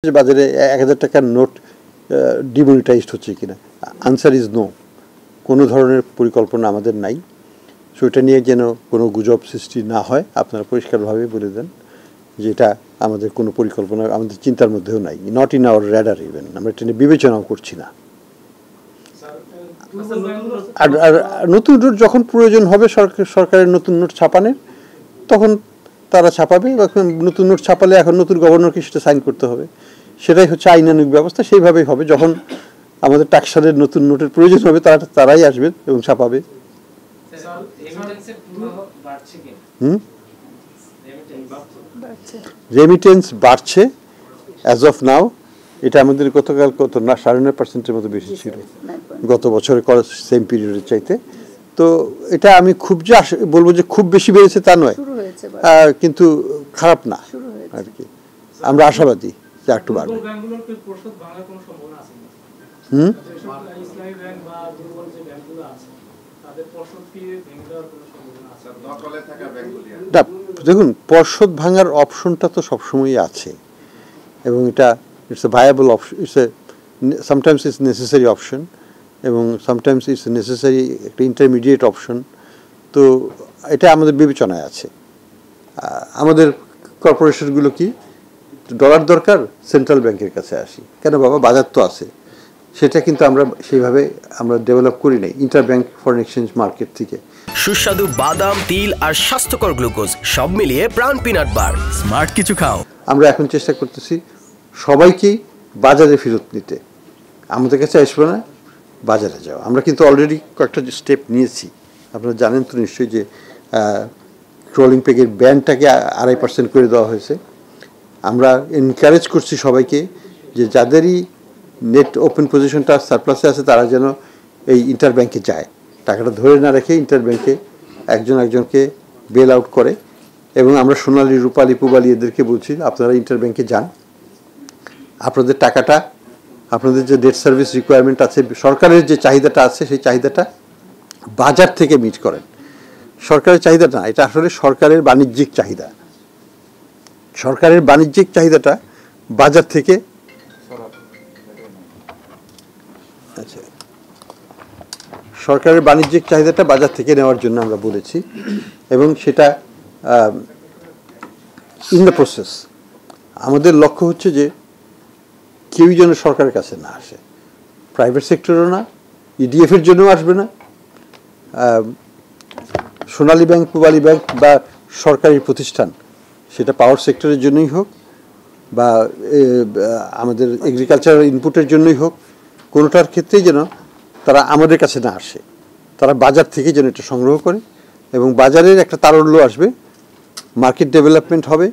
বাজারে ১,০০০ টাকার নোট ডিমনিটাইজড হচ্ছে কিনা, আনসার ইজ নো। কোনো ধরনের পরিকল্পনা আমাদের নাই। সো এটা নিয়ে যেন কোনো গুজব সৃষ্টি না হয়, আপনারা পরিষ্কারভাবে বলে দেন যে এটা আমাদের কোনো পরিকল্পনা আমাদের চিন্তার মধ্যেও নাই, not in our radar even, আমরা এটা নিয়ে বিবেচনাও করছি না। আর নতুন নোট যখন প্রয়োজন হবে সরকারের নতুন নোট ছাপানোর, তখন তারা ছাপাবে। নতুন নোট ছাপালে এখন নতুন গভর্নরকে সেটা সাইন করতে হবে, সেটাই হচ্ছে আইনানুগ ব্যবস্থা, সেইভাবেই হবে। যখন আমাদের টাকসালের নতুন নোটের প্রয়োজন হবে তারাই আসবে এবং ছাপাবে। রেমিটেন্স বাড়ছে অ্যাজ অফ নাও। এটা আমাদের গতকাল কত না 9.5% মতো বেশি ছিল গত বছরে সেম পিরিয়ডের চাইতে। তো এটা আমি খুব যে বলবো যে খুব বেশি বেড়েছে তা নয়, কিন্তু খারাপ না আর কি। আমরা আশাবাদী যে একটু বাড়বে। দেখুন, পর্ষদ ভাঙার অপশনটা তো সবসময়ই আছে এবং এটা it's a viable option, sometimes it's necessary option এবং সামটাইমস ইটস নেসেসারি একটা ইন্টারমিডিয়েট অপশন। তো এটা আমাদের বিবেচনায় আছে। আমাদের কর্পোরেশনগুলো কি ডলার দরকার, সেন্ট্রাল ব্যাংকের কাছে আসি কেন বাবা, বাজার তো আছে। সেটা কিন্তু আমরা সেইভাবে ডেভেলপ করি নাই inter bank foreign exchange market থেকে। সুস্বাদু বাদাম, তিল আর স্বাস্থ্যকর গ্লুকোজ সব মিলিয়ে প্রাণ পিনাট বার, স্মার্ট কিছু খাও। আমরা এখন চেষ্টা করতেছি সবাইকেই বাজারে ফেরত নিতে। আমাদের কাছে আসবে না, বাজারে যাও। আমরা কিন্তু অলরেডি কয়েকটা স্টেপ নিয়েছি। আপনারা জানেন তো নিশ্চয়ই যে ট্রোলিং পেগের ব্যানটাকে 2.5% করে দেওয়া হয়েছে। আমরা এনকারেজ করছি সবাইকে যে যাদেরই নেট ওপেন পজিশনটা সারপ্লাসে আছে তারা যেন এই ইন্টার ব্যাংকে যায়, টাকাটা ধরে না রেখে ইন্টার ব্যাংকে একজনকে বেল আউট করে। এবং আমরা সোনালী, রূপালী, পুবালী এদেরকে বলছি আপনারা ইন্টার ব্যাংকে যান, আপনাদের টাকাটা, আপনাদের যে ডেট সার্ভিস রিকোয়ারমেন্ট আছে, সরকারের যে চাহিদাটা আছে সেই চাহিদাটা বাজার থেকে মিট করেন। সরকারের চাহিদা না, এটা আসলে সরকারের বাণিজ্যিক চাহিদা। সরকারের বাণিজ্যিক চাহিদাটা বাজার থেকে, আচ্ছা, সরকারের বাণিজ্যিক চাহিদাটা বাজার থেকে নেওয়ার জন্য আমরা বলেছি এবং সেটা ইন দ্য প্রসেস। আমাদের লক্ষ্য হচ্ছে যে কেউই যেন সরকারের কাছে না আসে, প্রাইভেট সেক্টরও না, ইডিএফের জন্যও আসবে না, সোনালী ব্যাংক, পূবালী ব্যাংক বা সরকারি প্রতিষ্ঠান, সেটা পাওয়ার সেক্টরের জন্যই হোক বা আমাদের এগ্রিকালচারাল ইনপুটের জন্যই হোক, কোনোটার ক্ষেত্রেই যেন তারা আমাদের কাছে না আসে, তারা বাজার থেকে যেন এটা সংগ্রহ করে এবং বাজারের একটা তারল্য আসবে, মার্কেট ডেভেলপমেন্ট হবে।